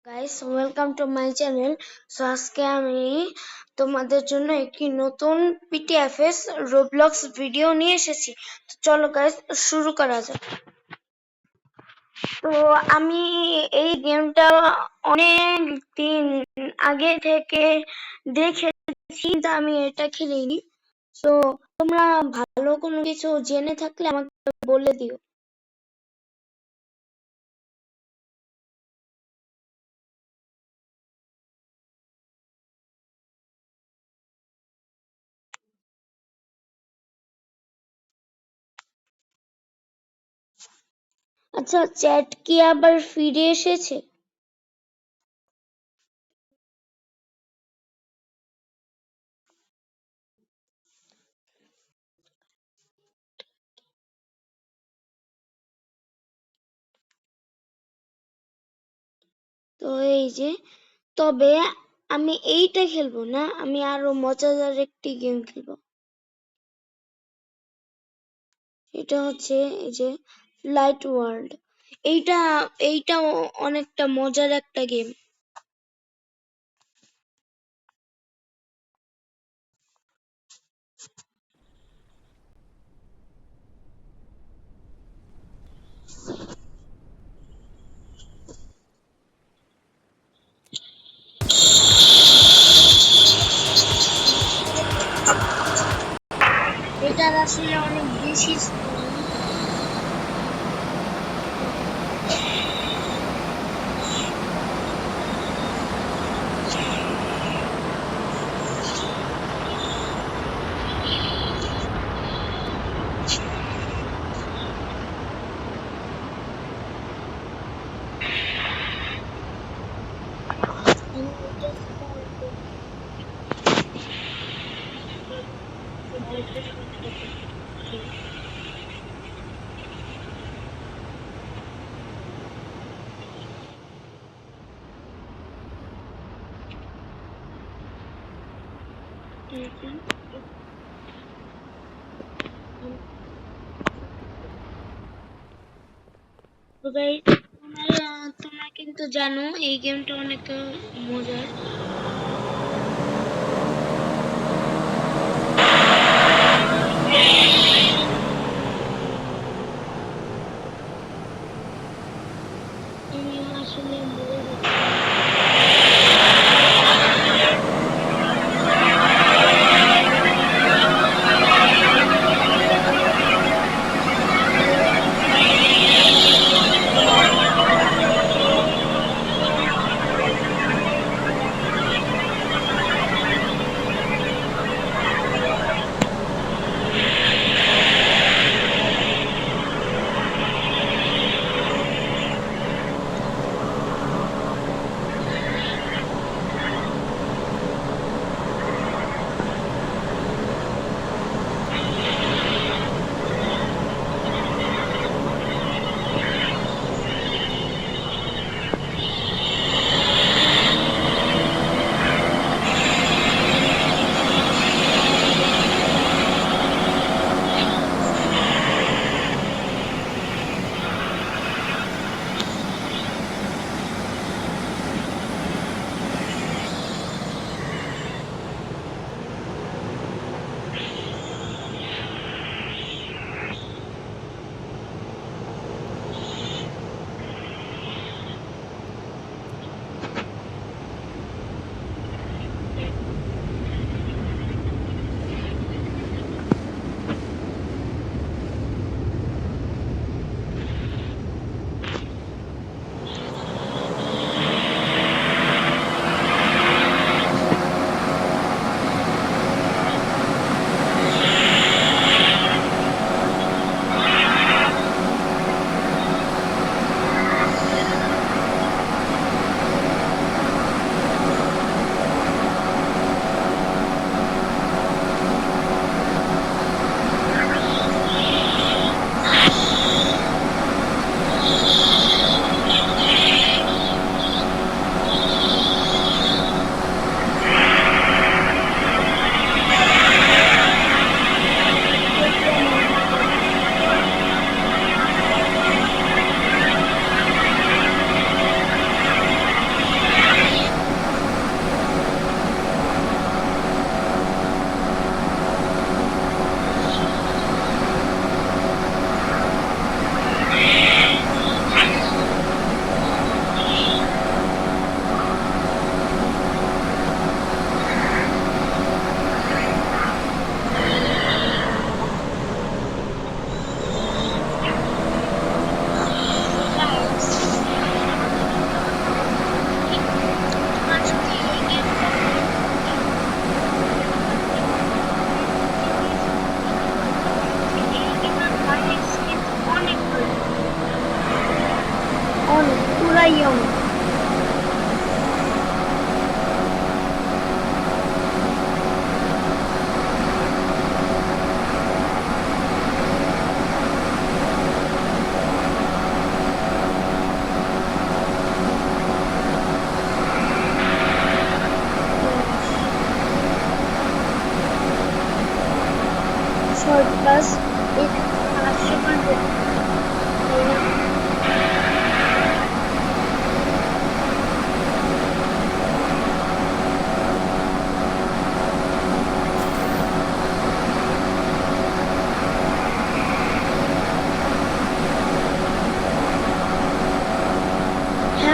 Guys, welcome to my channel. আজকে আমি তোমাদের জন্য একটি নতুন পিটিএফএস রোবলক্স ভিডিও নিয়ে এসেছি। তো চলো গাইস, শুরু করা যাক। তো আমি এই গেমটা অনেক দিন আগে থেকে দেখেছি, তা আমি এটা খেলিনি। তো তোমরা ভালো কোনো কিছু জেনে থাকলে আমাকে বলে দিও। আচ্ছা, চ্যাট কি আবার ফিরে এসেছে? তো এই যে, তবে আমি এইটা খেলবো না, আমি আরো মজাদার একটি গেম খেলবো। এটা হচ্ছে এই যে ফ্লাইট ওয়ার্ল্ড। এইটা এইটা অনেকটা মজার একটা গেম। এটার আসলে অনেক বেশি তো গাইস, তোমরা কিন্তু জানো এই গেমটা অনেক মজার। আমি আসলে মরে গেছি।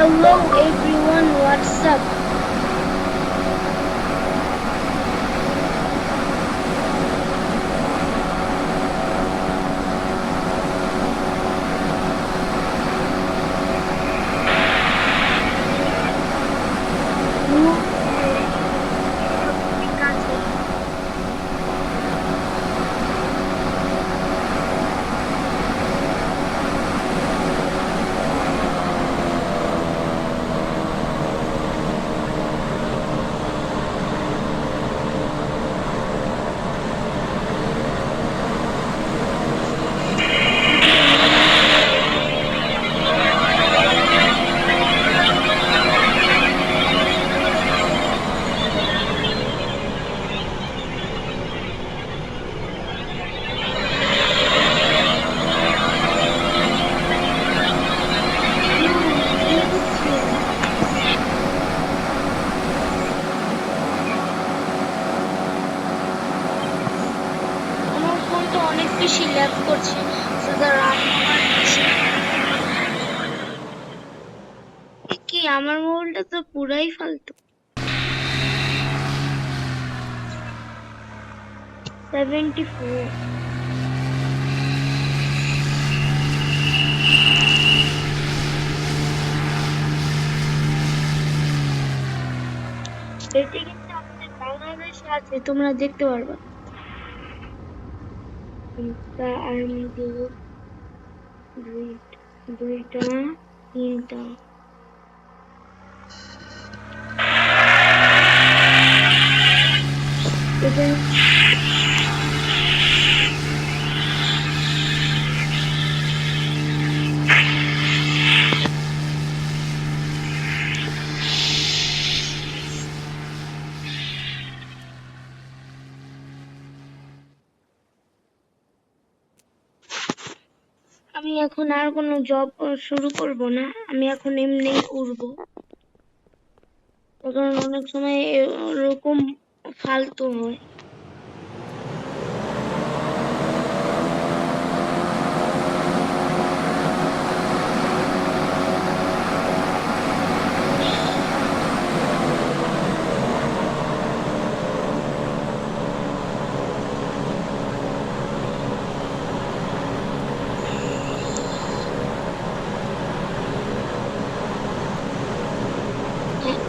Hello everyone, what's up? ঠিক আছে। দিয়ে দিচ্ছি। আমার ফোনটা অনেক বেশি ল্যাগ করছে, so the RAM আমার বেশি। কি আমার মোবাইলটা তো পুরাই ফালতু। 74। এটি কিন্তু আমাদের বাংলাদেশে আছে, তোমরা দেখতে পারবা। তা আমি দেব দুইটা, তিনটা। এটা আমি এখন আর কোনো জব শুরু করব না, আমি এখন এমনিই উড়বো। কারণ অনেক সময় এরকম ফালতু হয়। হ্যাঁ,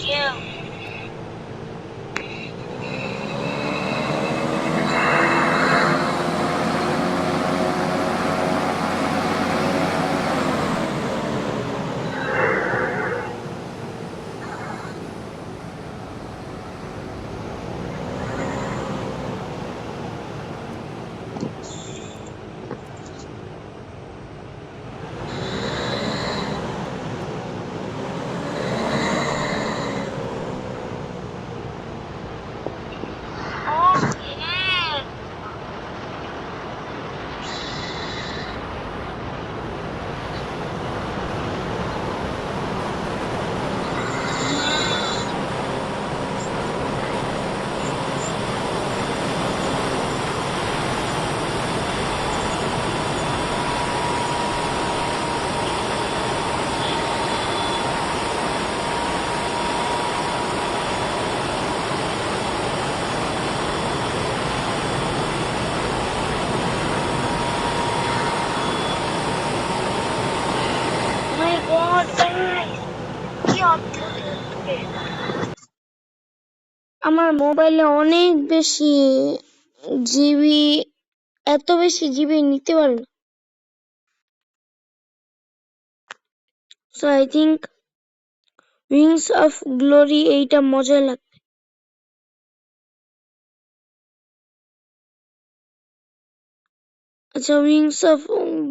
yeah. Oh, yeah. My God, guys, কি অদ্ভুত। আমার মোবাইলে অনেক বেশি জিবি, এত বেশি জিবি নিতে পারে না। So I think wings of glory এইটা মজা লাগছে। আচ্ছা, উইংস অফ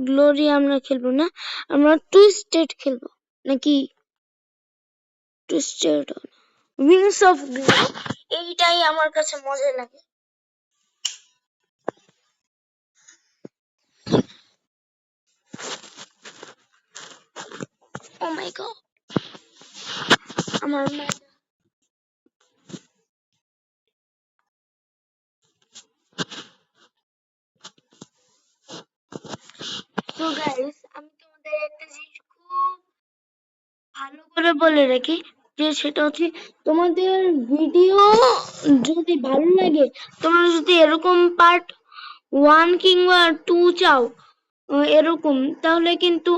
গ্লোরি আমরা খেলবো না, আমরা টুইস্টেড খেলবো নাকি? টুইস্টেড উইংস অফ গ্লোরি এইটাই আমার কাছে মজা লাগে। ও মাই গড, আমার তো গাইস, আমি তোমাদের একটা জিনিস খুব ভালো করে বলে রাখি, যে সেটা হচ্ছে তোমাদের ভিডিও যদি ভালো লাগে, তোমরা যদি এরকম পার্ট 1 কিংবা 2 চাও এরকম, তাহলে কিন্তু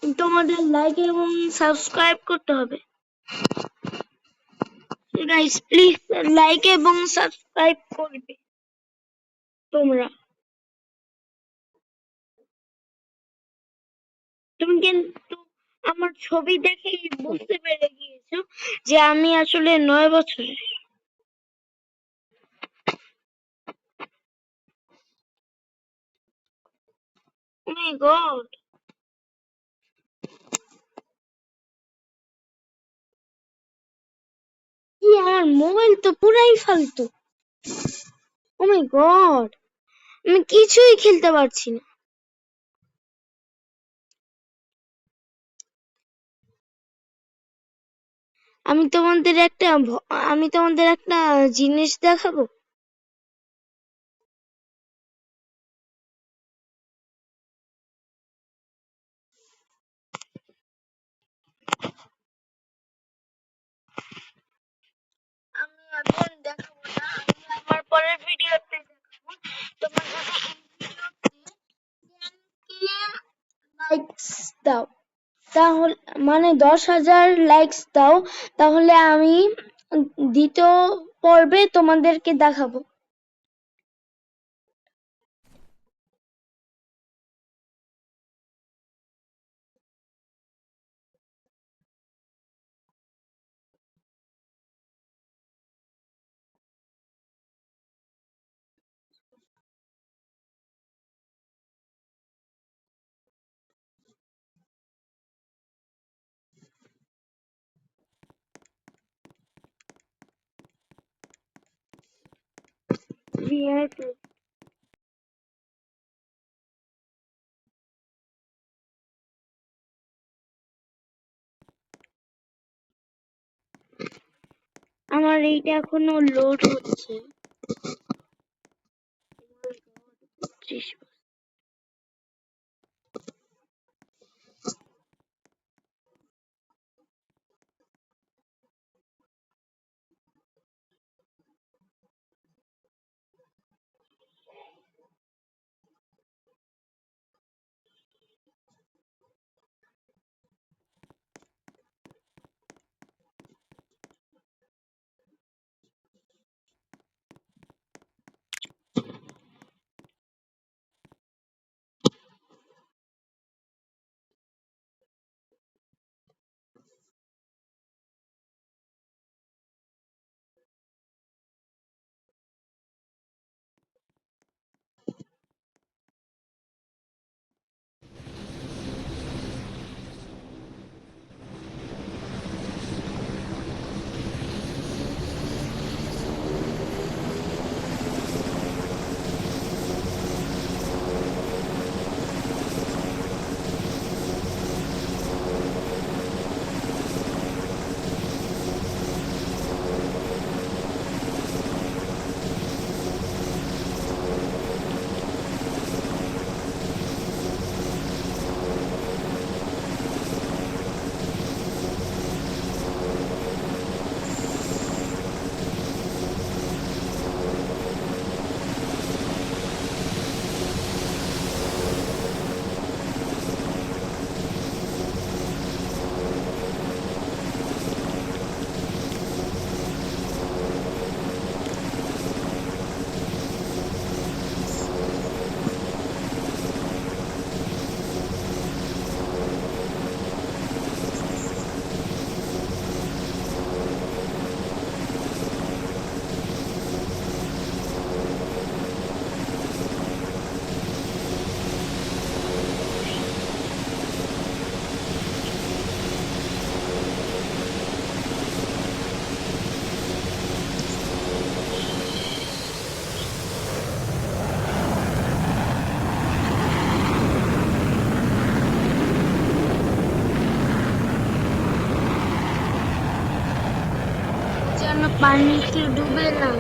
তোমাদের লাইক এবং সাবস্ক্রাইব করতে হবে। গাইস প্লিজ লাইক এবং সাবস্ক্রাইব করবে তোমরা। তুমি কিন্তু আমার ছবি দেখেই বুঝতে পেরে গিয়েছো যে আমি আসলে 9 বছরের। ও মাই গড, কি আমার মোবাইল তো পুরাই ফালতু। ও মাই গড, আমি কিছুই খেলতে পারছি না। আমি তোমাদের একটা আমি তোমাদের একটা জিনিস দেখাবো। আমি এখন দেখাবো না, আমি আমার পরের ভিডিওতে দেখাবো। তোমরা যদি লাইকস দাও, তাহলে মানে 10,000 লাইকস দাও, তাহলে আমি দ্বিতীয় পর্বে তোমাদেরকে দেখাবো। আমার এইটা এখনো লোড হচ্ছে। পানিতে ডুবে না।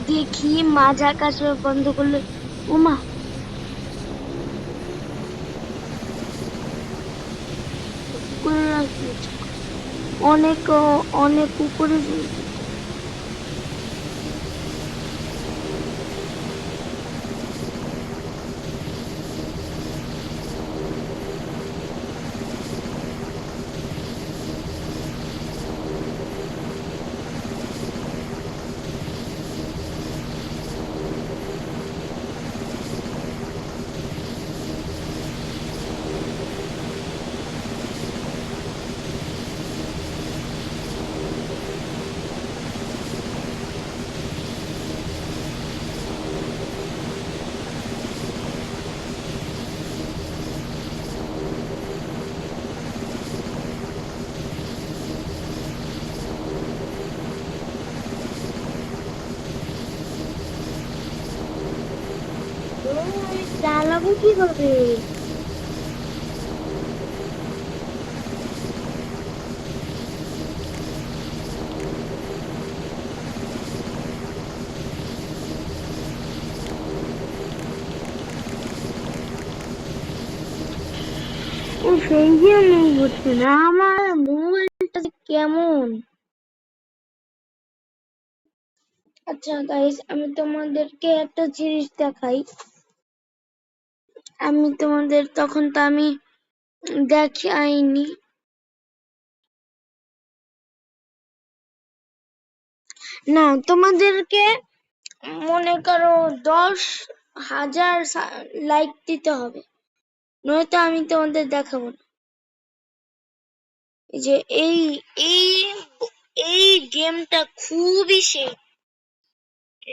দেখি মাঝ আকাশে বন্ধ করলে। ওমা, অনেক অনেক উপরে। চালাবো কিভাবে? ও সেই জন্য হচ্ছে না, আমার মোবাইলটা কেমন। আচ্ছা গাইস, আমি তোমাদেরকে একটা জিনিস দেখাই। আমি তোমাদের তখন তো আমি দেখাইনি। না, তোমাদেরকে মনে করো 10,000 লাইক দিতে হবে, নয়তো আমি তোমাদের দেখাবো না। যে এই এই এই গেমটা খুবই সেই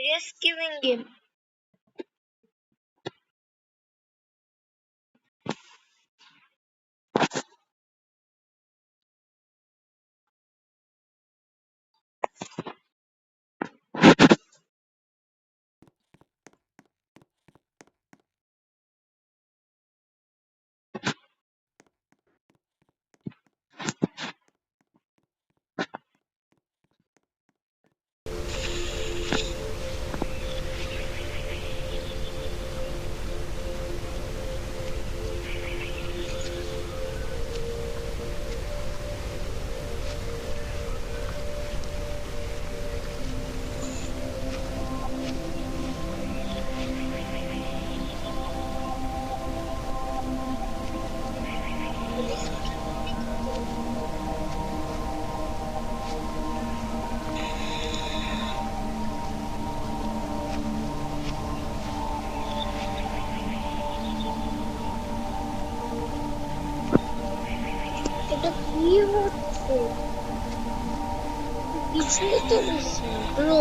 রেস্কিউইং গেম। এটা কি হচ্ছে? কিছুই তো বুঝছি না ব্রো।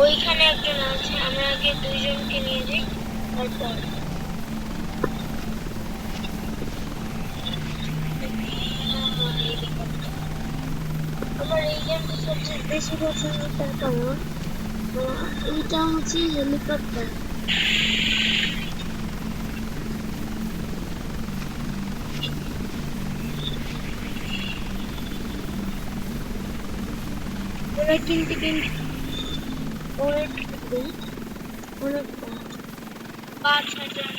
ওইখানে একজন আছে, আমরা আগে দুইজনকে নিয়ে যাই, তারপর আমার এই গেমটা সবচেয়ে বেশি পছন্দ তার কারণ এইটা হচ্ছে হেলিকপ্টার। ওরা কিনতে অনেক অনেক 5,000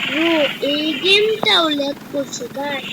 ব্রো, এই গেমটাও ল্যাগ করছে গাইস।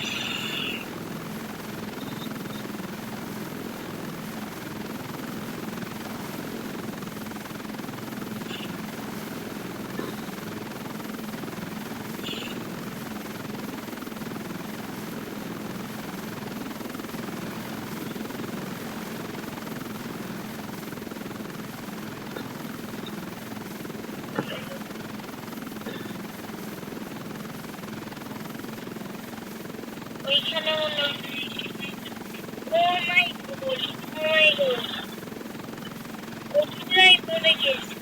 ওইখানে হলো ও মাই গড, ও মাই গড, ওটাই পড়ে গেছে।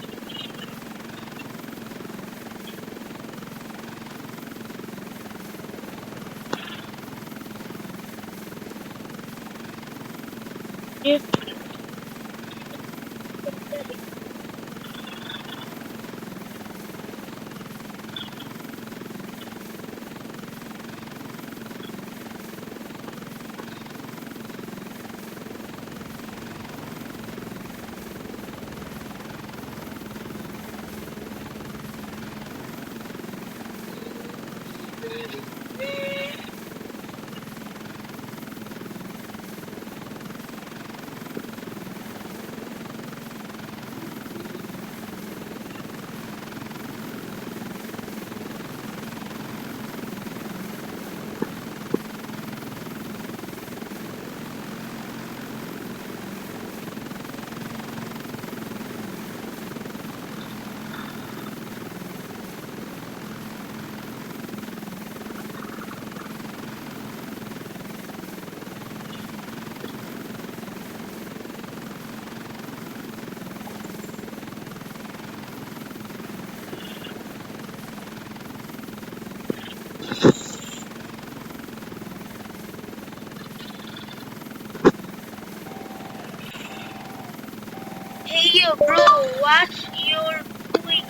Hey yo, bro, what you're doing?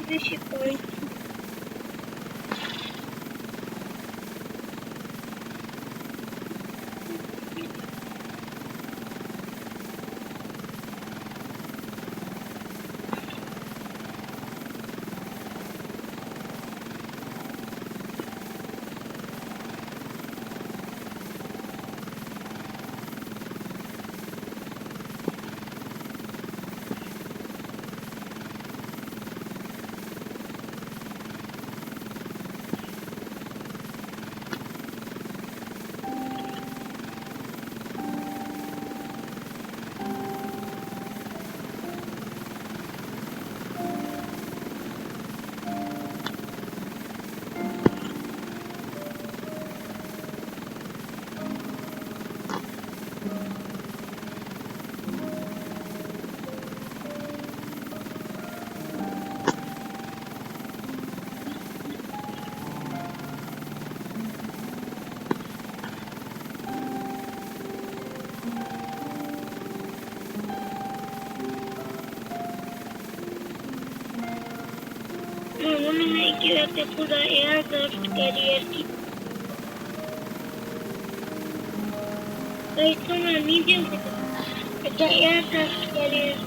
বেশি করে মনে হয় কেউ একটা পুরো এয়ারক্রাফট ক্যারিয়ার কি তোমরা নিজেও একটা এয়ারক্রাফট ক্যারিয়ার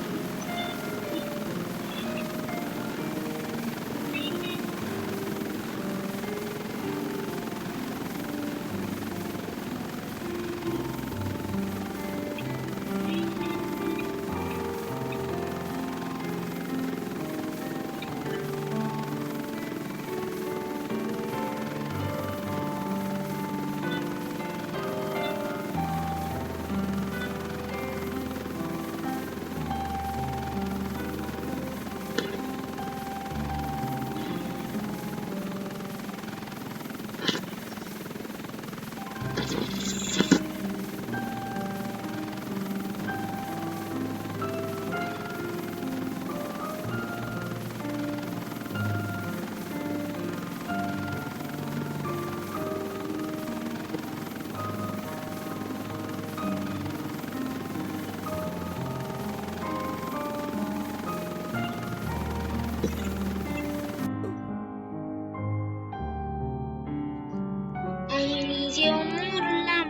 আমি নিজেও মরলাম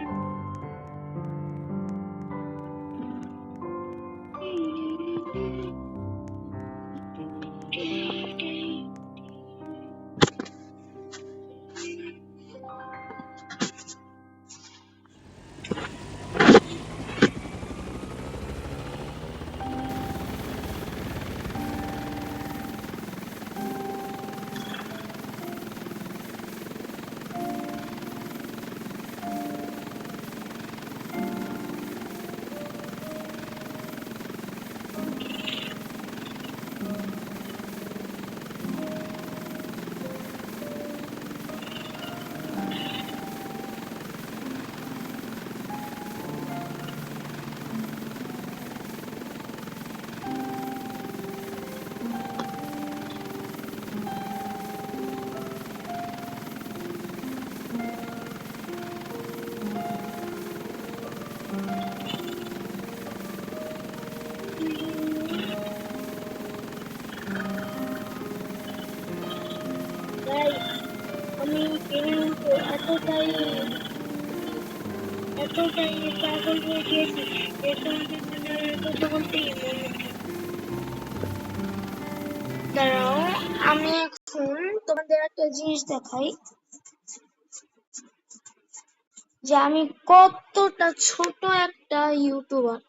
তাই আমি কিন্তু এতটাই পাগল হয়ে গিয়েছি যে তোমাদের কথা বলতেই মনে নেই। দাঁড়াও আমি এখন তোমাদের একটা জিনিস দেখাই যে আমি কতটা ছোট একটা ইউটিউবার।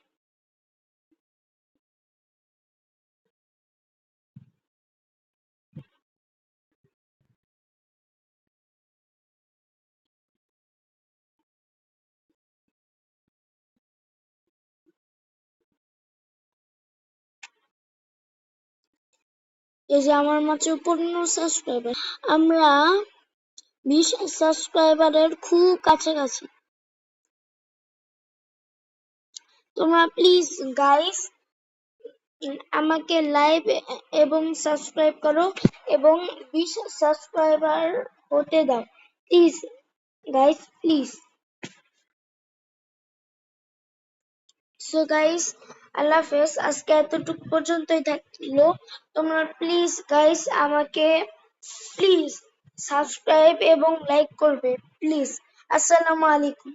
এই যে আমার মাত্র 15 সাবস্ক্রাইবার, আমরা 20 সাবস্ক্রাইবারের খুব কাছাকাছি। তোমরা প্লিজ গাইস আমাকে লাইভ এবং সাবস্ক্রাইব করো এবং 20 সাবস্ক্রাইবার হতে দাও please guys, please. So guys, আল্লাহ হাফেজ। আজকে এতটুকু পর্যন্তই থাকলো। তোমরা প্লিজ গাইস আমাকে প্লিজ সাবস্ক্রাইব এবং লাইক করবে প্লিজ। আসসালামু আলাইকুম।